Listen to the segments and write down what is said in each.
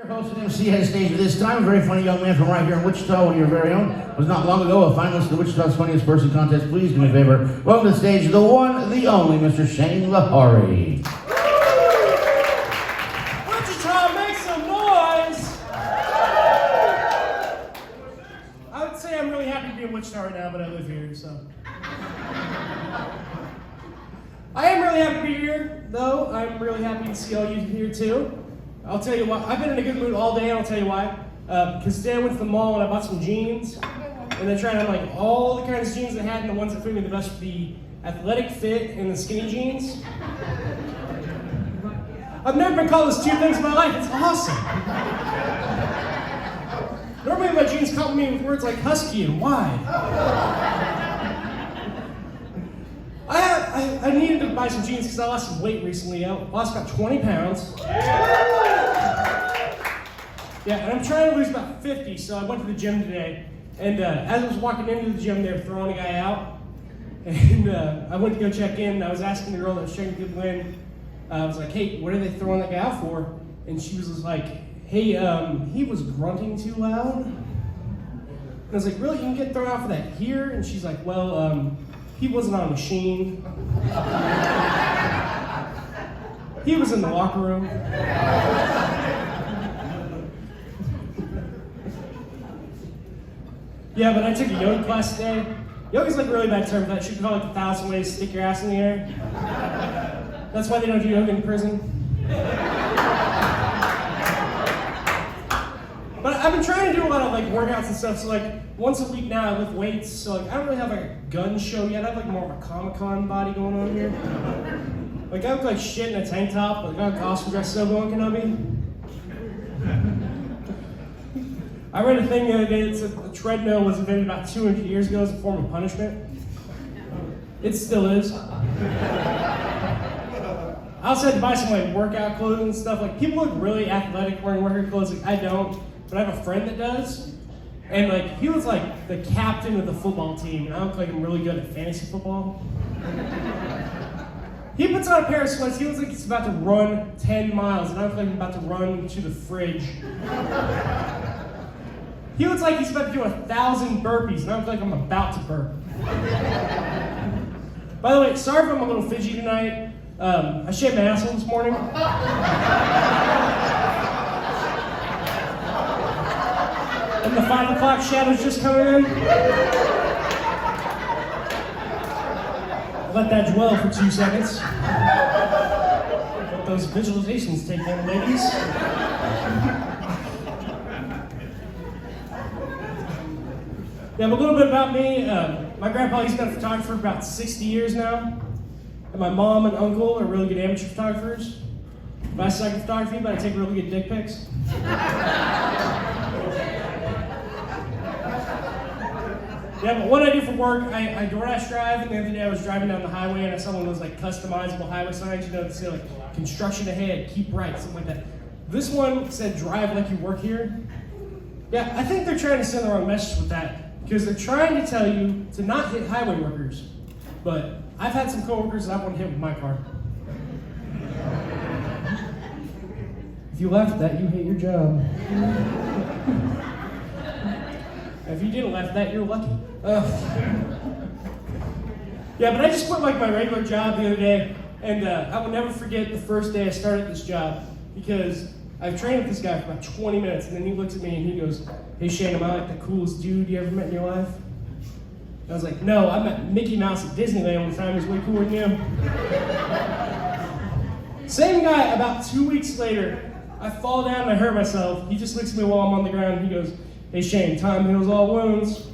Your host and MC has stage at this time. A very funny young man from right here in Wichita, one of your very own. Was not long ago a finalist in the Wichita's Funniest Person Contest. Please do me a favor. Welcome to the stage, the one, the only, Mr. Shanelaugharycomedy. Wichita, make some noise! I would say I'm really happy to be in Wichita right now, but I live here, so. I am really happy to be here, though. I'm really happy to see all you here, too. I'll tell you why. I've been in a good mood all day, and I'll tell you why. Because today I went to the mall and I bought some jeans, and I tried on like all the kinds of jeans I had, and the ones that fit me the best were the athletic fit and the skinny jeans. I've never been called those two things in my life. It's awesome. Normally my jeans compliment me with words like husky and wide. I needed to buy some jeans because I lost some weight recently. I lost about 20 pounds. Yeah, and I'm trying to lose about 50, so I went to the gym today. And as I was walking into the gym, they were throwing a guy out. And I went to go check in, and I was asking the girl that was checking people in, I was like, hey, what are they throwing that guy out for? And she was just like, hey, he was grunting too loud. And I was like, really, you can get thrown out for that here? And she's like, well, he wasn't on a machine. He was in the locker room. Yeah, but I took a yoga class today. Yoga's like a really bad term for that. You should call it like 1,000 ways to stick your ass in the air. That's why they don't do yoga in prison. But I've been trying to do a lot of like workouts and stuff. So like once a week now I lift weights. So like I don't really have like a gun show yet. I have like more of a Comic-Con body going on here. Like I look like shit in a tank top. Like I got a costume dress so going Kenobi. I read a thing the other day that said the treadmill was invented about 200 years ago as a form of punishment. It still is. I also had to buy some like workout clothes and stuff. Like people look really athletic wearing workout clothes. Like I don't, but I have a friend that does. And like he was like the captain of the football team, and I look like I'm really good at fantasy football. He puts on a pair of sweats. He looks like he's about to run 10 miles, and I look like I'm about to run to the fridge. He looks like he's about to do 1,000 burpees, and I look like I'm about to burp. By the way, sorry if I'm a little fidgety tonight. I shaved my asshole this morning. And the 5 o'clock shadows just coming in. Let that dwell for 2 seconds. Let those visualizations take in, ladies. Yeah, but a little bit about me. My grandpa, he's been a photographer for about 60 years now. And my mom and uncle are really good amateur photographers. But I suck at photography, but I take really good dick pics. Yeah, but what I do for work, I DoorDash drive, and the other day I was driving down the highway and I saw one of those like customizable highway signs, you know, that say like construction ahead, keep right, something like that. This one said drive like you work here. Yeah, I think they're trying to send the wrong message with that, because they're trying to tell you to not hit highway workers. But I've had some coworkers that I want to hit with my car. If you laugh at that, you hate your job. If you didn't laugh at that, you're lucky. Yeah, but I just quit like my regular job the other day, and I will never forget the first day I started this job, because I've trained with this guy for about 20 minutes, and then he looks at me and he goes, hey Shane, am I like the coolest dude you ever met in your life? And I was like, no, I met Mickey Mouse at Disneyland one time, he was way cooler than you. Same guy, about 2 weeks later, I fall down and I hurt myself. He just looks at me while I'm on the ground and he goes, hey Shane, time heals all wounds.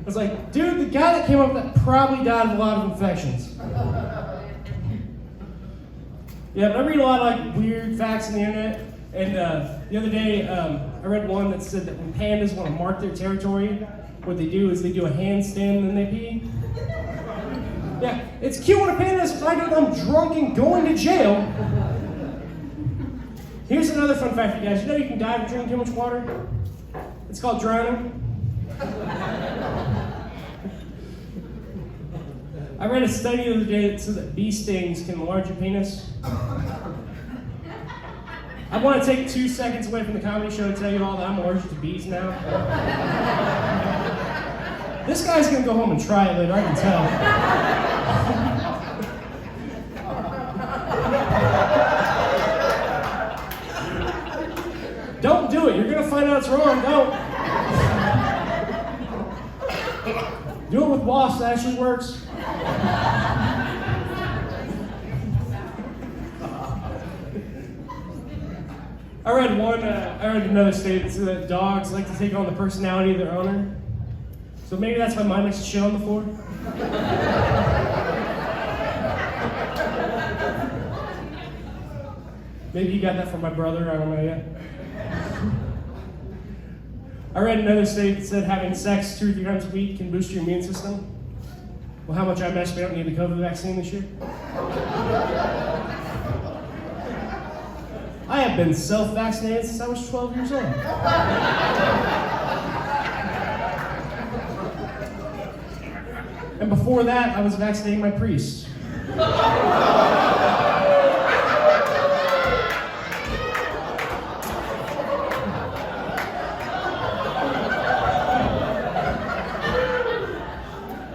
I was like, dude, the guy that came up with that probably died of a lot of infections. Yeah, but I read a lot of like weird facts on the internet, and the other day I read one that said that when pandas want to mark their territory, what they do is they do a handstand and then they pee. Yeah, it's cute when a panda is fighting, I'm drunk and going to jail. Here's another fun fact for you guys. You know you can die from drinking too much water? It's called drowning. I read a study the other day that said that bee stings can enlarge your penis. I want to take 2 seconds away from the comedy show to tell you all that I'm allergic to bees now. This guy's gonna go home and try it later, I can tell. Don't do it, you're gonna find out it's wrong, don't. Do it with wasps, that actually works. I read another statement that said that dogs like to take on the personality of their owner. So maybe that's why mine likes to shit on the floor. Maybe he got that from my brother, I don't know yet. I read another study that said having sex 2 or 3 times a week can boost your immune system. Well, how much I messed me up need the COVID vaccine this year? I have been self-vaccinated since I was 12 years old. And before that, I was vaccinating my priest.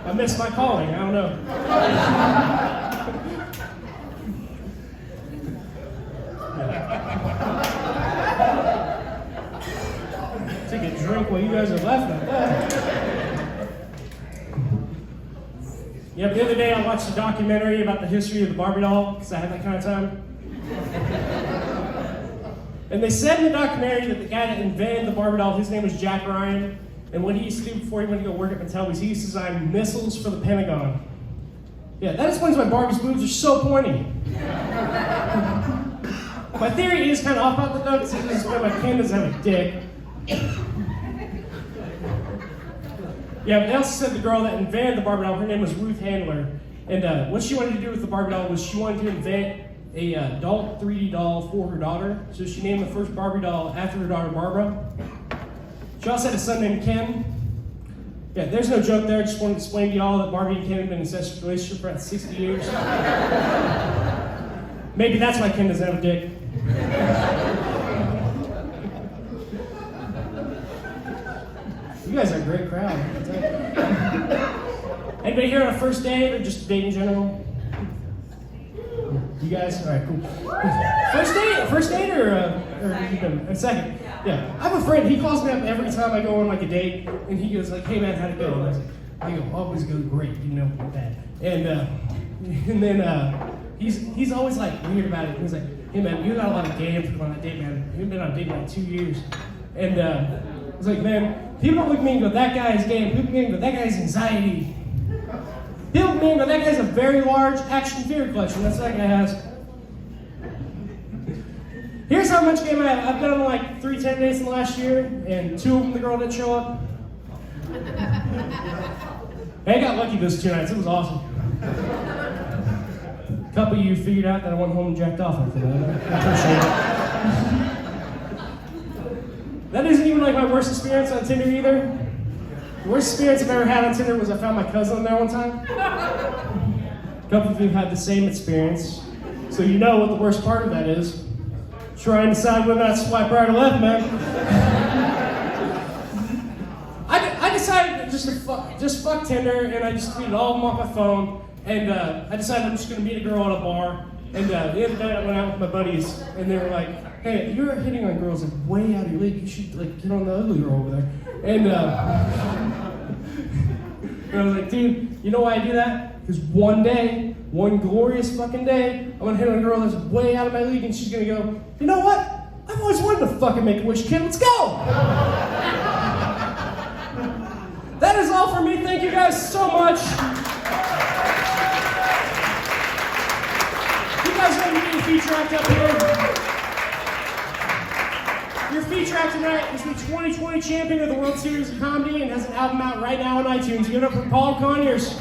I missed my calling, I don't know. Take a drink while you guys are laughing at that. Yeah, but the other day I watched a documentary about the history of the Barbie doll, because I had that kind of time. And they said in the documentary that the guy that invented the Barbie doll, his name was Jack Ryan, and what he used to do before he went to go work at Mattel was he used to design missiles for the Pentagon. Yeah, that explains why Barbie's boobs are so pointy. My theory is kind of off about the though, because it's why my Ken doesn't have a dick. Yeah, but they also said the girl that invented the Barbie doll, her name was Ruth Handler. And what she wanted to do with the Barbie doll was she wanted to invent a adult 3D doll for her daughter. So she named the first Barbie doll after her daughter, Barbara. She also had a son named Ken. Yeah, there's no joke there. I just wanted to explain to y'all that Barbie and Ken have been in an incestuous relationship for about 60 years. Maybe that's why Ken doesn't have a dick. You guys are a great crowd. I can tell you. Anybody here on a first date or just a date in general? You guys? All right, cool. First date or a second? Yeah, I have a friend. He calls me up every time I go on like a date, and he goes like, "Hey man, how'd it go?" And I go, "Always go great, you know that." And then he's always like weird about it. He's like, "Hey man, you got a lot of game for on that date, man. You've been on a date for like 2 years." And I was like, "Man, people don't look at me and go, that guy is game. People look at me and go, that guy's anxiety. People look at me and go, that guy's a very large action figure collection. That's what that guy has." Here's how much game I have. I've done like 3 10 dates in the last year, and 2 of them the girl didn't show up. Hey, I got lucky those 2 nights. It was awesome. A couple of you figured out that I went home and jacked off after that. I appreciate it. That isn't even like my worst experience on Tinder either. The worst experience I've ever had on Tinder was I found my cousin on there one time. A couple of you had the same experience, so you know what the worst part of that is. Try and decide whether or not to swipe right or left, man. I decided to just fuck Tinder, and I just deleted all of them off my phone, and I decided I'm just gonna meet a girl at a bar, and the other night I went out with my buddies, and they were like, "Hey, you're hitting on girls like way out of your league. You should like get on the ugly girl over there." And I was like, "Dude, you know why I do that? Because one day, one glorious fucking day, I'm gonna hit on a girl that's way out of my league, and she's gonna go, you know what? I've always wanted to fucking make a wish, kid. Let's go!" That is all for me. Thank you guys so much. You guys want to get your feature act up here? Your feature act tonight is the 2020 champion of the World Series of Comedy and has an album out right now on iTunes. Give it up for Paul Conyers.